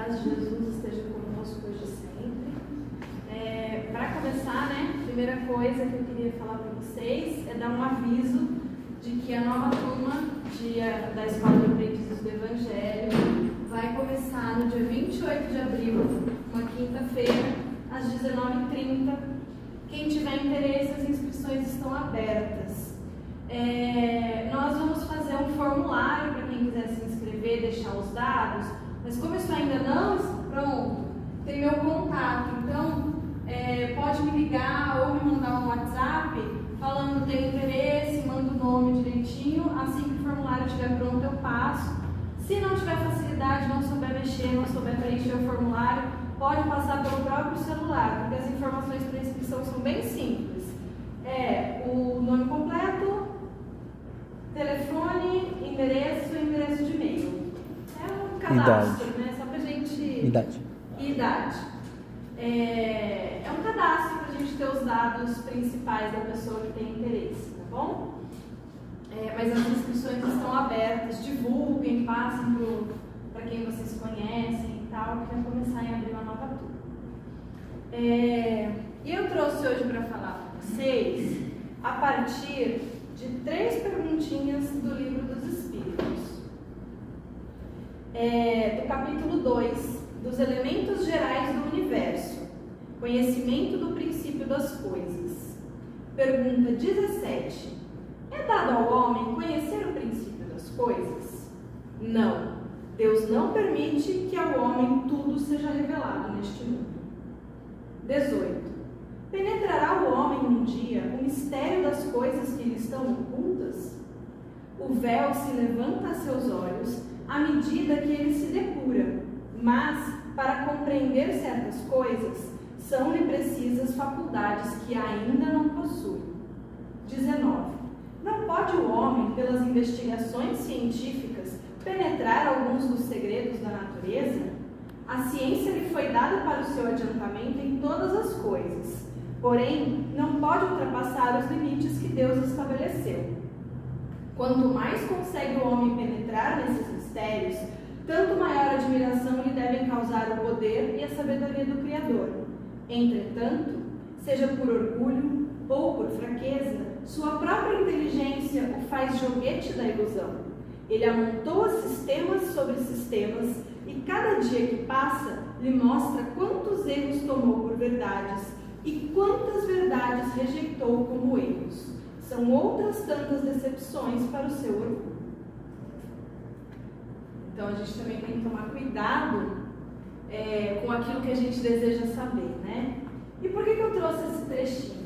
paz de Jesus esteja conosco hoje e sempre. Para começar, a primeira coisa que eu queria falar para vocês é dar um aviso de que a nova turma da Escola de Aprendizes do Evangelho vai começar no dia 28 de abril, uma quinta-feira, às 19h30. Quem tiver interesse, as inscrições estão abertas. Nós vamos fazer um formulário para quem quiser se inscrever, deixar os dados, mas como isso ainda não está pronto, tem meu contato, então pode me ligar ou me mandar um WhatsApp falando que tem interesse, manda o nome direitinho, assim que o formulário estiver pronto eu passo. Se não tiver facilidade, não souber mexer, não souber preencher o formulário, pode passar pelo próprio celular, porque as informações para inscrição são bem simples. O nome completo, telefone, endereço e endereço de e-mail. É um cadastro, só pra gente... Idade. É um cadastro pra gente ter os dados principais da pessoa que tem interesse, tá bom? Mas as inscrições estão abertas, divulguem, passem para quem vocês conhecem e tal, que vai começar em abril a nova turma. E eu trouxe hoje para falar com vocês a partir de 3 perguntinhas do Livro dos Espíritos. Do capítulo 2, dos elementos gerais do universo, conhecimento do princípio das coisas. Pergunta 17. É dado ao homem conhecer o princípio das coisas? Não. Deus não permite que ao homem tudo seja revelado neste mundo. 18. Penetrará o homem um dia o mistério das coisas que lhe estão ocultas? O véu se levanta a seus olhos à medida que ele se depura, mas, para compreender certas coisas, são-lhe precisas faculdades que ainda não possui. 19. Não pode o homem, pelas investigações científicas, penetrar alguns dos segredos da natureza? A ciência lhe foi dada para o seu adiantamento em todas as coisas, porém, não pode ultrapassar os limites que Deus estabeleceu. Quanto mais consegue o homem penetrar nesses mistérios, tanto maior admiração lhe devem causar o poder e a sabedoria do Criador. Entretanto, seja por orgulho ou por fraqueza, sua própria inteligência o faz joguete da ilusão. Ele amontoa sistemas sobre sistemas e cada dia que passa lhe mostra quantos erros tomou por verdades e quantas verdades rejeitou como erros. São outras tantas decepções para o seu orgulho. Então a gente também tem que tomar cuidado com aquilo que a gente deseja saber, E por que eu trouxe esse trechinho?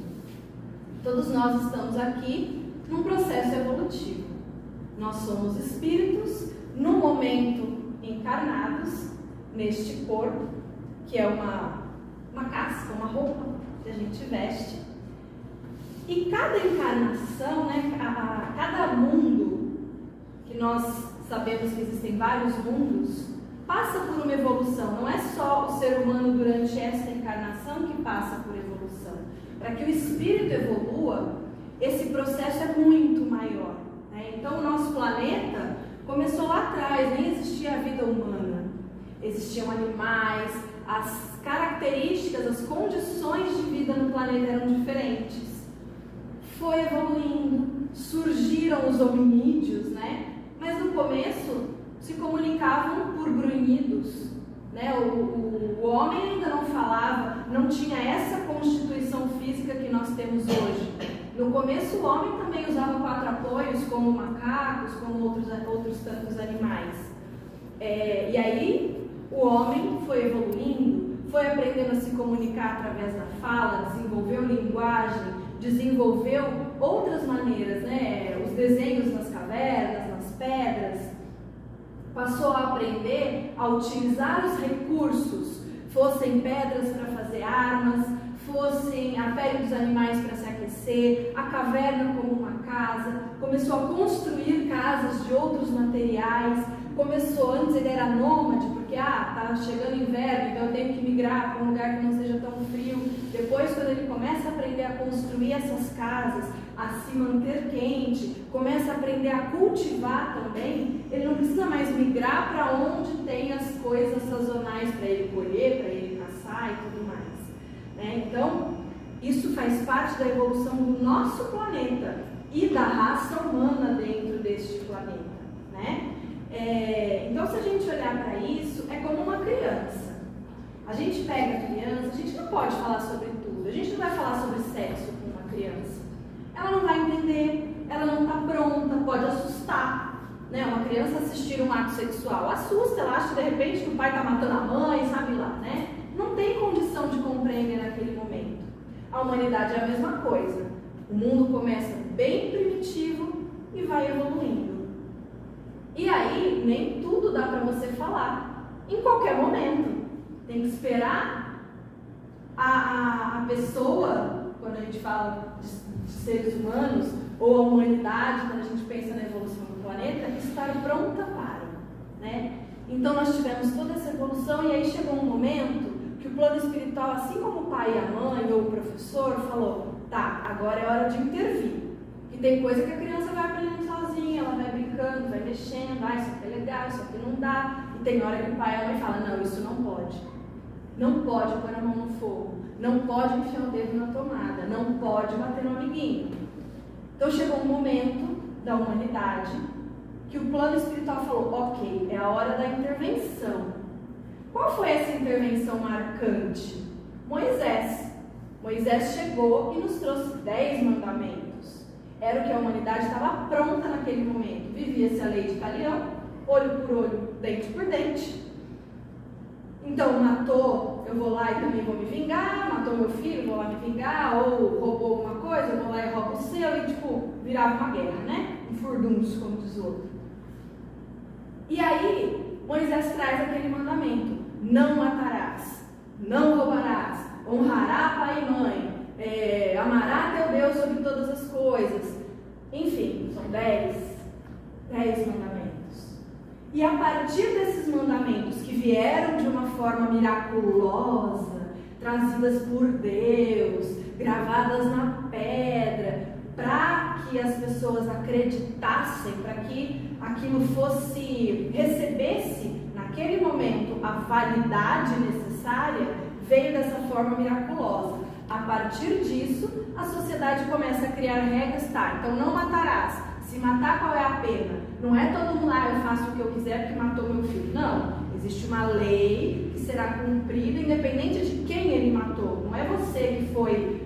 Todos nós estamos aqui num processo evolutivo. Nós somos espíritos, no momento encarnados, neste corpo, que é uma casca, uma roupa que a gente veste. E cada encarnação, cada mundo, que nós sabemos que existem vários mundos, passa por uma evolução. Não é só o ser humano durante esta encarnação que passa por evolução. Para que o espírito evolua, esse processo é muito maior. Então, o nosso planeta começou lá atrás, nem existia a vida humana. Existiam animais, as características, as condições de vida no planeta eram diferentes. Foi evoluindo, surgiram os hominídeos, Mas no começo se comunicavam por grunhidos. O homem ainda não falava, não tinha essa constituição física que nós temos hoje. No começo o homem também usava 4 apoios, como macacos, como outros tantos animais. E aí o homem foi evoluindo, foi aprendendo a se comunicar através da fala, desenvolveu linguagem, desenvolveu outras maneiras, os desenhos nas cavernas, nas pedras. Passou a aprender a utilizar os recursos, fossem pedras para fazer armas, fossem a pele dos animais para se aquecer, a caverna como uma casa, começou a construir casas de outros materiais, antes ele era nômade, porque está chegando inverno, então eu tenho que migrar para um lugar que não seja tão frio. Depois, quando ele começa a aprender a construir essas casas, a se manter quente, começa a aprender a cultivar também, ele não precisa mais migrar para onde tem as coisas, sazonais para ele colher, para ele caçar e tudo mais, né? Então, isso faz parte da evolução do nosso planeta e da raça humana dentro deste planeta, né? Então, se a gente olhar para isso, é como uma criança. A gente pega a criança, a gente não pode falar sobre tudo, a gente não vai falar sobre sexo com uma criança. Ela não vai entender, ela não está pronta, pode assustar, né? Uma criança assistir um ato sexual assusta, ela acha de repente que o pai está matando a mãe, sabe lá, né? Não tem condição de compreender naquele momento. A humanidade é a mesma coisa. O mundo começa bem primitivo e vai evoluindo. E aí, nem tudo dá para você falar em qualquer momento. Tem que esperar a pessoa, quando a gente fala de seres humanos, ou a humanidade, quando a gente pensa na evolução do planeta, estar pronta para, né? Então nós tivemos toda essa evolução e aí chegou um momento que o plano espiritual, assim como o pai e a mãe ou o professor, falou, tá, agora é hora de intervir. E tem coisa que a criança vai aprendendo sozinha, ela vai brincando, vai mexendo, isso aqui é legal, isso aqui não dá. E tem hora que o pai e a mãe falam, não, isso não pode. Não pode pôr a mão no fogo, não pode enfiar o dedo na tomada, não pode bater no amiguinho. Então chegou um momento da humanidade que o plano espiritual falou, ok, é a hora da intervenção. Qual foi essa intervenção marcante? Moisés. Moisés chegou e nos trouxe 10 mandamentos. Era o que a humanidade estava pronta naquele momento. Vivia-se a lei de Talião, olho por olho, dente por dente. Então, matou, eu vou lá e também vou me vingar, matou meu filho, vou lá me vingar, ou roubou alguma coisa, eu vou lá e roubo o seu, e virava uma guerra, né? Um furdunço, como diz o outro. E aí, Moisés traz aquele mandamento, não matarás, não roubarás, honrará pai e mãe, amará teu Deus sobre todas as coisas. Enfim, são 10 mandamentos. E a partir desses mandamentos que vieram de uma forma miraculosa, trazidas por Deus, gravadas na pedra, para que as pessoas acreditassem, para que aquilo recebesse naquele momento a validade necessária, veio dessa forma miraculosa. A partir disso, a sociedade começa a criar regras, tá, então não matarás. Se matar, qual é a pena? Não é todo mundo lá, eu faço o que eu quiser porque matou meu filho. Não, existe uma lei que será cumprida independente de quem ele matou. Não é você que foi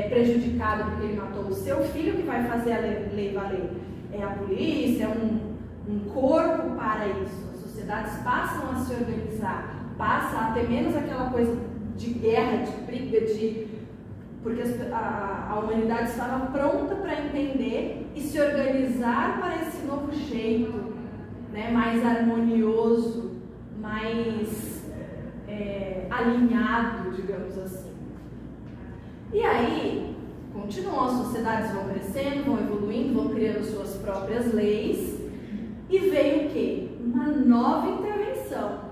prejudicado porque ele matou o seu filho que vai fazer a lei valer. É a polícia, é um corpo para isso. As sociedades passam a se organizar, passa a ter menos aquela coisa de guerra, de briga, porque a humanidade estava pronta para entender e se organizar para esse novo jeito, né, mais harmonioso, mais alinhado, digamos assim. E aí, continuam, as sociedades vão crescendo, vão evoluindo, vão criando suas próprias leis, e veio o quê? Uma nova intervenção.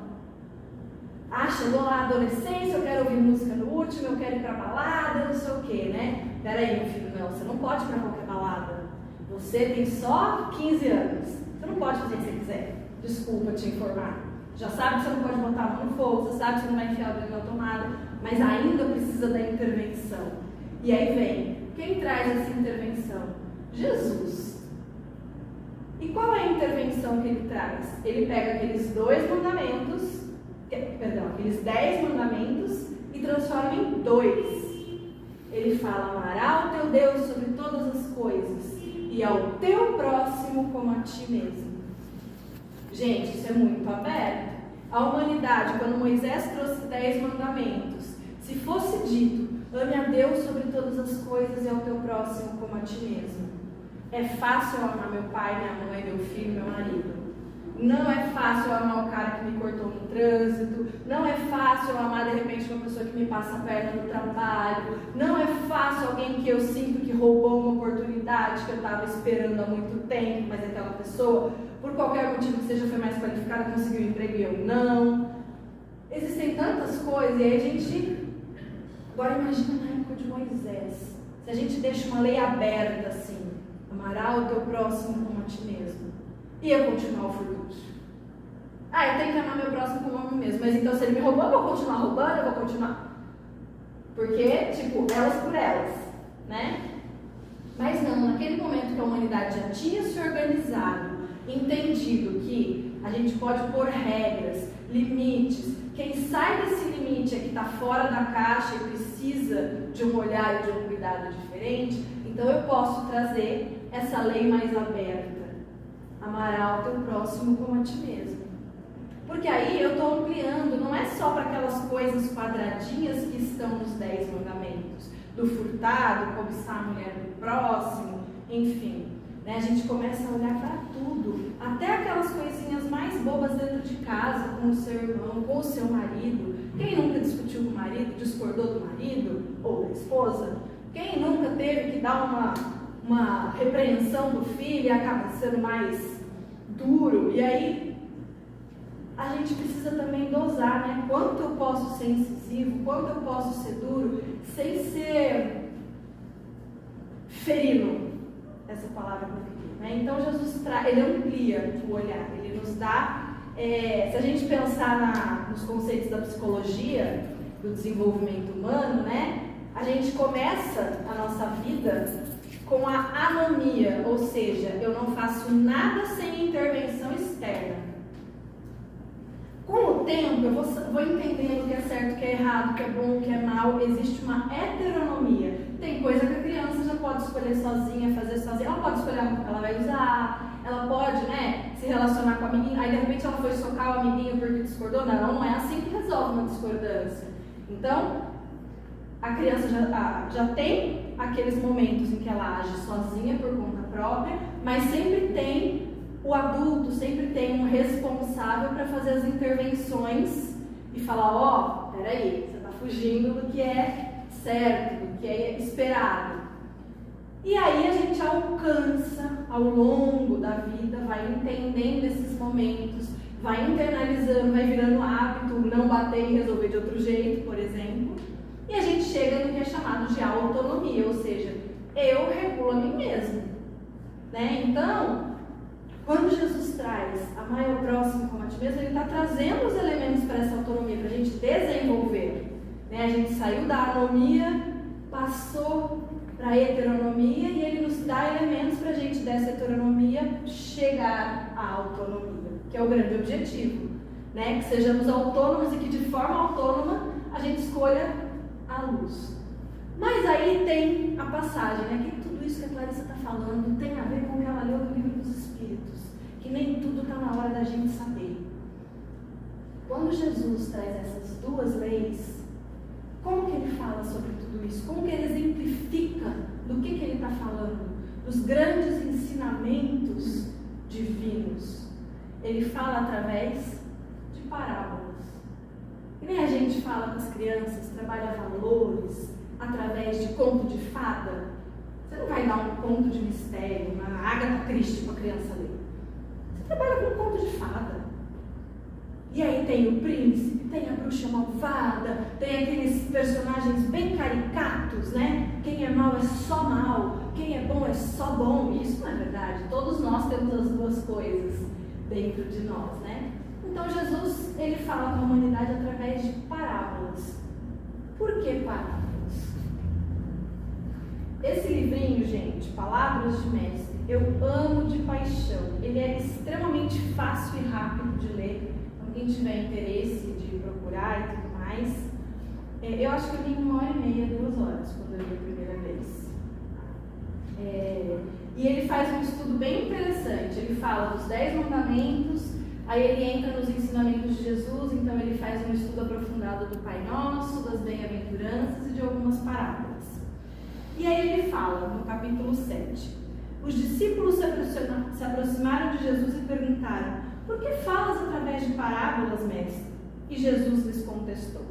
Chegou lá a adolescência, eu quero ouvir música no último, eu quero ir pra balada, não sei o que, né? Peraí, meu filho, não, você não pode ir pra qualquer balada. Você tem só 15 anos. Você não pode fazer o que você quiser. Desculpa te informar. Já sabe que você não pode botar a mão no fogo, você sabe que você não vai enfiar o dedo na tomada, mas ainda precisa da intervenção. E aí vem, quem traz essa intervenção? Jesus. E qual é a intervenção que ele traz? Ele pega aqueles 10 mandamentos e transforma em 2. Ele fala, amará o teu Deus sobre todas as coisas e ao teu próximo como a ti mesmo. Gente, isso é muito aberto. A humanidade, quando Moisés trouxe 10 mandamentos, se fosse dito, ame a Deus sobre todas as coisas e ao teu próximo como a ti mesmo. É fácil eu amar meu pai, minha mãe, meu filho, meu marido. Não é fácil eu amar o cara que me cortou no trânsito. Não é fácil eu amar, de repente, uma pessoa que me passa a perna no trabalho. Não é fácil alguém que eu sinto que roubou uma oportunidade que eu estava esperando há muito tempo, mas aquela pessoa, por qualquer motivo que seja, foi mais qualificada, conseguiu um emprego e eu não. Existem tantas coisas, e aí a gente... Agora imagina na época de Moisés. Se a gente deixa uma lei aberta assim, amará o teu próximo como a ti mesmo. Ia continuar o furdunço. Eu tenho que amar meu próximo como a mim mesmo. Mas então, se ele me roubou, eu vou continuar roubando, eu vou continuar. Porque, elas por elas, né? Mas não, naquele momento que a humanidade já tinha se organizado, entendido que a gente pode pôr regras, limites, quem sai desse limite é que está fora da caixa e precisa de um olhar e de um cuidado diferente, então eu posso trazer essa lei mais aberta. Amarás o teu próximo como a ti mesmo. Porque aí eu estou ampliando, não é só para aquelas coisas quadradinhas que estão nos 10 mandamentos, do furtar, do cobiçar a mulher do próximo, enfim. Né? A gente começa a olhar para tudo, até aquelas coisinhas mais bobas dentro de casa, com o seu irmão, com o seu marido. Quem nunca discutiu com o marido, discordou do marido ou da esposa? Quem nunca teve que dar uma repreensão do filho e acaba sendo mais duro? E aí a gente precisa também dosar, né? Quanto eu posso ser incisivo, quanto eu posso ser duro, sem ser ferino, essa palavra que eu queria, né? Então Jesus ele amplia o olhar, ele nos dá, se a gente pensar nos conceitos da psicologia, do desenvolvimento humano, né? A gente começa a nossa vida com a anomia, ou seja, eu não faço nada sem intervenção externa. Com o tempo, eu vou entendendo o que é certo, o que é errado, o que é bom, o que é mal. Existe uma heteronomia. Tem coisa que a criança já pode escolher sozinha, fazer sozinha. Ela pode escolher a roupa que ela vai usar. Ela pode, né, se relacionar com o amiguinho. Aí, de repente, ela foi socar o amiguinho porque discordou. Não é assim que resolve uma discordância. Então, a criança já tem aqueles momentos em que ela age sozinha por conta própria, mas sempre tem o adulto, sempre tem um responsável para fazer as intervenções e falar, peraí, você está fugindo do que é certo, do que é esperado. E aí a gente alcança, ao longo da vida, vai entendendo esses momentos, vai internalizando, vai virando hábito, não bater e resolver de outro jeito, por exemplo. E a gente chega no que é chamado de autonomia, ou seja, eu regulo a mim mesmo. Né? Então, quando Jesus traz amar o próximo como a ti mesmo, ele está trazendo os elementos para essa autonomia, para a gente desenvolver. Né? A gente saiu da anomia, passou para a heteronomia e ele nos dá elementos para a gente dessa heteronomia chegar à autonomia, que é o grande objetivo. Né? Que sejamos autônomos e que de forma autônoma a gente escolha a luz. Mas aí tem a passagem, né? Que tudo isso que a Clarissa está falando tem a ver com o que ela leu do Livro dos Espíritos, que nem tudo está na hora da gente saber. Quando Jesus traz essas duas leis, como que ele fala sobre tudo isso? Como que ele exemplifica do que ele está falando? Dos grandes ensinamentos divinos. Ele fala através de parábolas. E nem a gente fala com as crianças, trabalha valores através de conto de fada. Você não vai dar um conto de mistério, uma Agatha Christie para a criança ler. Você trabalha com um conto de fada. E aí tem o príncipe, tem a bruxa malvada, tem aqueles personagens bem caricatos, né? Quem é mau é só mau, quem é bom é só bom. Isso não é verdade. Todos nós temos as duas coisas dentro de nós, né? Então Jesus, ele fala com a humanidade através de parábolas. Por que parábolas? Esse livrinho, gente, Palavras de Mestre, eu amo de paixão. Ele é extremamente fácil e rápido de ler. Então, quem tiver interesse de procurar e tudo mais, eu acho que eu li 1h30, 2 horas, quando eu li a primeira vez. E ele faz um estudo bem interessante. Ele fala dos 10 mandamentos, aí ele entra nos ensinamentos de Jesus, então ele faz um estudo aprofundado do Pai Nosso, das bem-aventuranças e de algumas parábolas. E aí ele fala, no capítulo 7, os discípulos se aproximaram de Jesus e perguntaram: por que falas através de parábolas, mestre? E Jesus lhes contestou: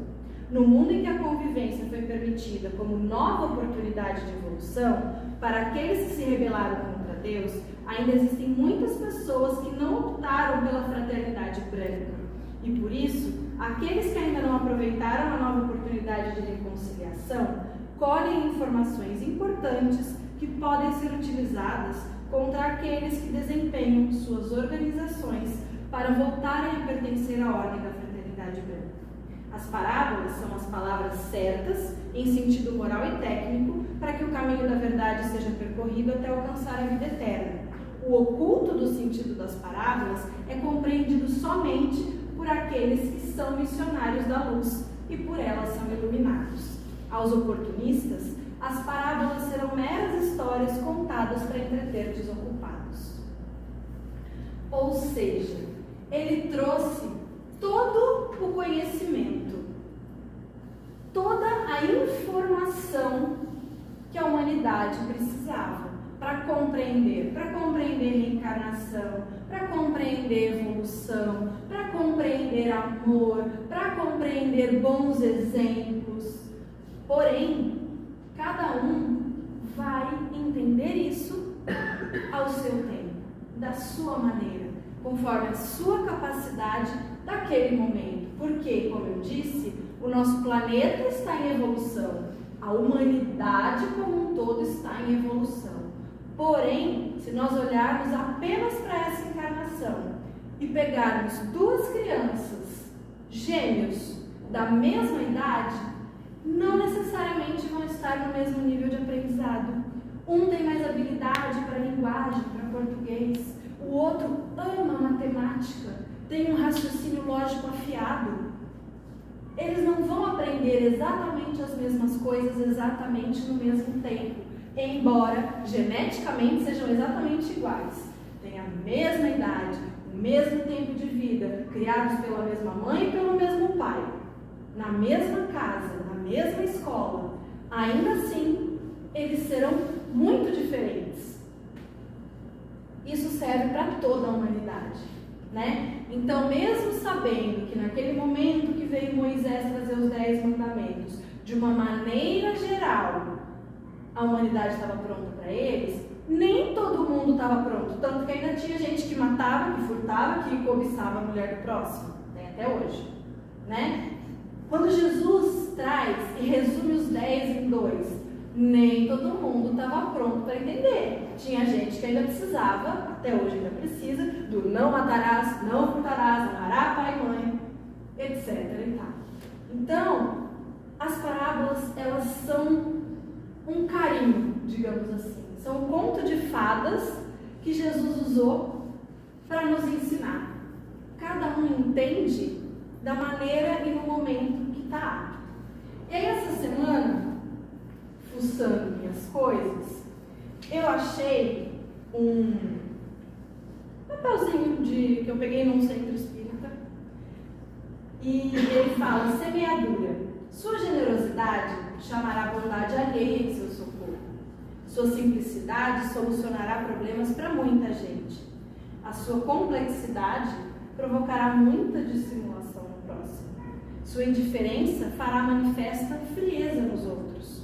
no mundo em que a convivência foi permitida como nova oportunidade de evolução, para aqueles que se rebelaram contra Deus, ainda existem muitas pessoas que não optaram pela fraternidade branca. E por isso, aqueles que ainda não aproveitaram a nova oportunidade de reconciliação, colhem informações importantes que podem ser utilizadas contra aqueles que desempenham suas organizações para voltarem a pertencer à ordem da fraternidade branca. As parábolas são as palavras certas, em sentido moral e técnico, para que o caminho da verdade seja percorrido até alcançar a vida eterna. O oculto do sentido das parábolas é compreendido somente por aqueles que são missionários da luz e por elas são iluminados. Aos oportunistas, as parábolas serão meras histórias contadas para entreter desocupados. Ou seja, ele trouxe todo o conhecimento, toda a informação que a humanidade precisava para compreender reencarnação, para compreender evolução, para compreender amor, para compreender bons exemplos. Porém, cada um vai entender isso ao seu tempo, da sua maneira, conforme a sua capacidade daquele momento. Porque, como eu disse, o nosso planeta está em evolução, a humanidade como um todo está em evolução. Porém, se nós olharmos apenas para essa encarnação e pegarmos duas crianças, gêmeos, da mesma idade, não necessariamente vão estar no mesmo nível de aprendizado. Um tem mais habilidade para linguagem, para português, o outro ama matemática, tem um raciocínio lógico afiado. Eles não vão aprender exatamente as mesmas coisas exatamente no mesmo tempo, embora geneticamente sejam exatamente iguais. Têm a mesma idade, o mesmo tempo de vida, criados pela mesma mãe e pelo mesmo pai, na mesma casa, na mesma escola. Ainda assim, eles serão muito diferentes. Isso serve para toda a humanidade, né? Então, mesmo sabendo que naquele momento que veio Moisés trazer os 10 mandamentos, de uma maneira geral, a humanidade estava pronta para eles, nem todo mundo estava pronto, tanto que ainda tinha gente que matava, que furtava, que cobiçava a mulher do próximo, né? Até hoje, né? Quando Jesus traz e resume os 10 em 2, nem todo mundo estava pronto para entender. Tinha gente que ainda precisava, até hoje ainda precisa, do não matarás, não furtarás, honrará pai e mãe, etc. e tal. Então, as parábolas, elas são um carinho, digamos assim. São um conto de fadas que Jesus usou para nos ensinar. Cada um entende da maneira e no momento que está apto. E aí, essa semana, fuçando minhas coisas, eu achei um papelzinho que eu peguei num centro espírita, e ele fala: semeadura. Sua generosidade chamará a bondade alheia em seu socorro. Sua simplicidade solucionará problemas para muita gente. A sua complexidade provocará muita dissimulação no próximo. Sua indiferença fará manifesta frieza nos outros.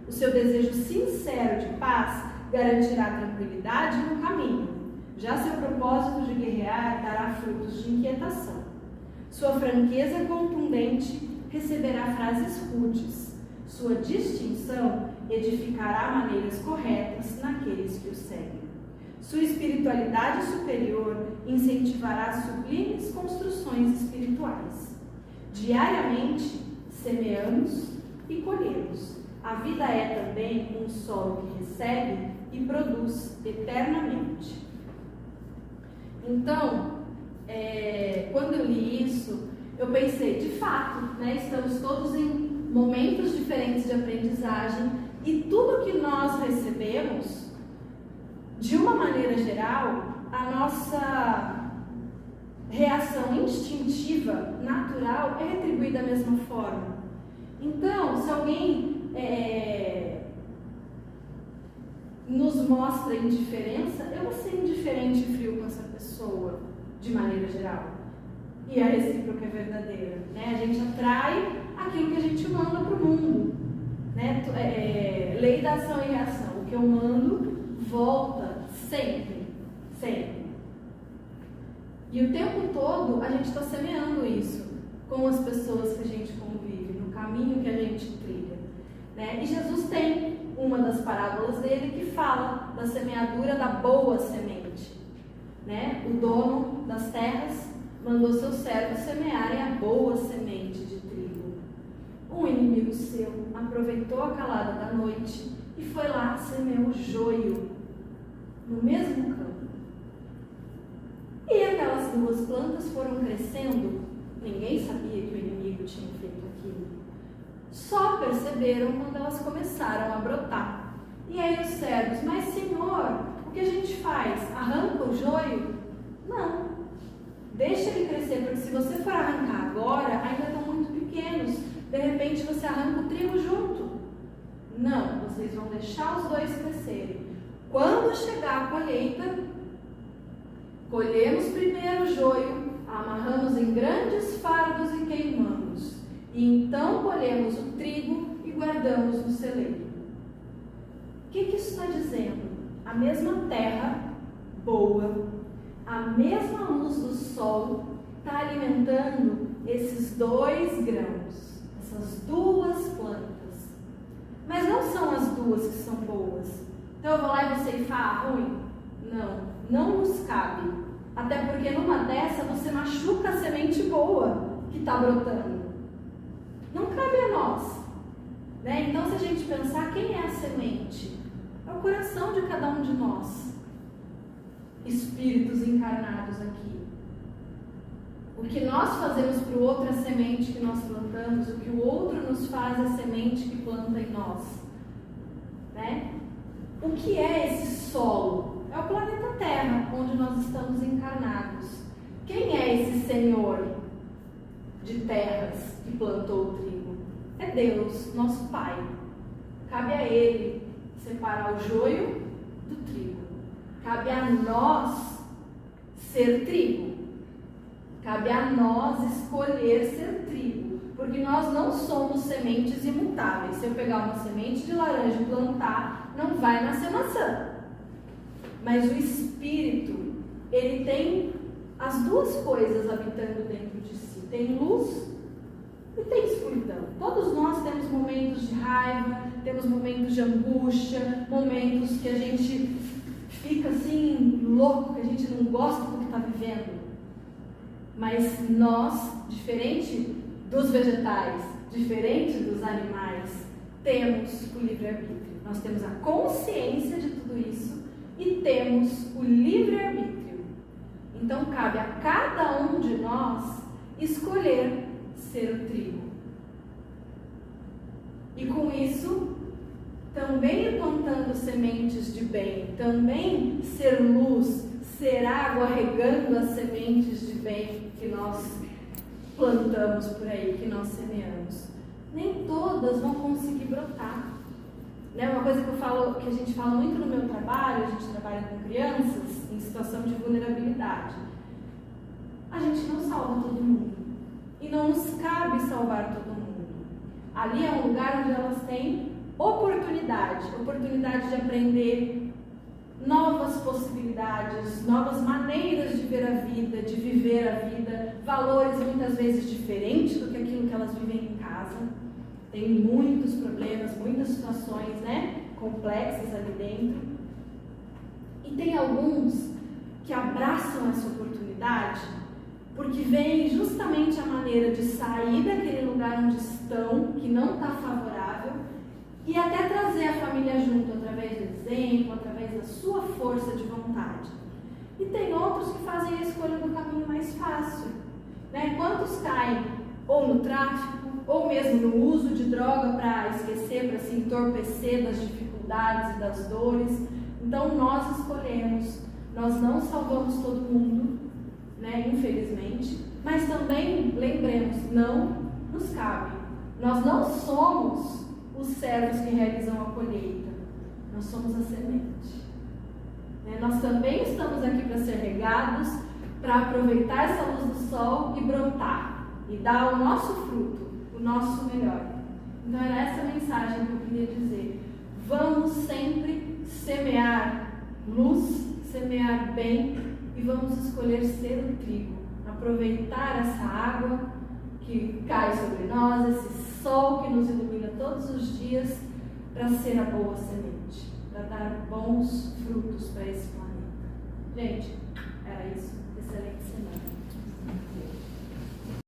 O seu desejo sincero de paz garantirá tranquilidade no caminho. Já seu propósito de guerrear dará frutos de inquietação. Sua franqueza contundente receberá frases rudes. Sua distinção edificará maneiras corretas naqueles que o seguem. Sua espiritualidade superior incentivará sublimes construções espirituais. Diariamente, semeamos e colhemos. A vida é também um solo que recebe e produz eternamente. Então, quando eu li isso, eu pensei, de fato, né, estamos todos em momentos diferentes de aprendizagem e tudo que nós recebemos, de uma maneira geral, a nossa reação instintiva, natural, é retribuída da mesma forma. Então, se alguém nos mostra indiferença, eu vou ser indiferente e frio com essa pessoa, de maneira geral. E a recíproca é verdadeira, né? A gente atrai aquilo que a gente manda para o mundo, né? Lei da ação e reação. O que eu mando volta sempre, sempre. E o tempo todo a gente está semeando isso com as pessoas que a gente convive, no caminho que a gente trilha, né? E Jesus tem uma das parábolas dele que fala da semeadura da boa semente, né? O dono das terras mandou seus servos semearem a boa semente de trigo. Um inimigo seu aproveitou a calada da noite e foi lá semeou o joio no mesmo campo. E aquelas duas plantas foram crescendo. Ninguém sabia que o inimigo tinha feito aquilo. Só perceberam quando elas começaram a brotar. E aí os servos, mas Senhor, o que a gente faz? Arranca o joio? Não. Deixa ele crescer, porque se você for arrancar agora, ainda estão muito pequenos. De repente você arranca o trigo junto. Não, vocês vão deixar os dois crescerem. Quando chegar a colheita, colhemos primeiro o joio, amarramos em grandes fardos e queimamos. E então colhemos o trigo e guardamos no celeiro. O que isso está dizendo? A mesma terra boa, a mesma luz do sol está alimentando esses dois grãos, essas duas plantas. Mas não são as duas que são boas. Então eu vou lá e vou ceifar ruim? Não nos cabe. Até porque numa dessa você machuca a semente boa que está brotando. Não cabe a nós. Né? Então se a gente pensar quem é a semente, é o coração de cada um de nós. Espíritos encarnados aqui. O que nós fazemos para o outro é a semente que nós plantamos, o que o outro nos faz é a semente que planta em nós. Né? O que é esse solo? É o planeta Terra, onde nós estamos encarnados. Quem é esse Senhor de terras que plantou o trigo? É Deus, nosso Pai. Cabe a Ele separar o joio do trigo. Cabe a nós ser trigo. Cabe a nós escolher ser trigo. Porque nós não somos sementes imutáveis. Se eu pegar uma semente de laranja e plantar, não vai nascer maçã. Mas o Espírito, ele tem as duas coisas habitando dentro de si. Tem luz e tem escuridão. Todos nós temos momentos de raiva, temos momentos de angústia, momentos que a gente fica assim, louco, que a gente não gosta do que está vivendo. Mas nós, diferente dos vegetais, diferente dos animais, temos o livre-arbítrio. Nós temos a consciência de tudo isso e temos o livre-arbítrio. Então cabe a cada um de nós escolher ser o trigo. E com isso, também ir plantando sementes de bem, também ser luz, ser água regando as sementes de bem que nós plantamos por aí, que nós semeamos. Nem todas vão conseguir brotar. Né? Uma coisa que a gente fala muito no meu trabalho, a gente trabalha com crianças em situação de vulnerabilidade. A gente não salva todo mundo. E não nos cabe salvar todo mundo. Ali é um lugar onde elas têm oportunidade de aprender novas possibilidades, novas maneiras de ver a vida, de viver a vida, valores muitas vezes diferentes do que aquilo que elas vivem em casa. Tem muitos problemas, muitas situações, né, complexas ali dentro. E tem alguns que abraçam essa oportunidade porque veem justamente a maneira de sair daquele lugar onde estão, que não está favorável, e até trazer a família junto através do exemplo, através da sua força de vontade. E tem outros que fazem a escolha do caminho mais fácil. Né? Quantos caem ou no tráfico, ou mesmo no uso de droga para esquecer, para se entorpecer das dificuldades e das dores. Então nós escolhemos, nós não salvamos todo mundo, né, infelizmente, mas também lembremos, não nos cabe. Nós não somos os servos que realizam a colheita, nós somos a semente. Né? Nós também estamos aqui para ser regados, para aproveitar essa luz do sol e brotar, e dar o nosso fruto, o nosso melhor. Então era essa mensagem que eu queria dizer. Vamos sempre semear luz, semear bem e vamos escolher ser o trigo. Aproveitar essa água que cai sobre nós, esse sol que nos ilumina todos os dias para ser a boa semente, para dar bons frutos para esse planeta. Gente, era isso. Excelente semana.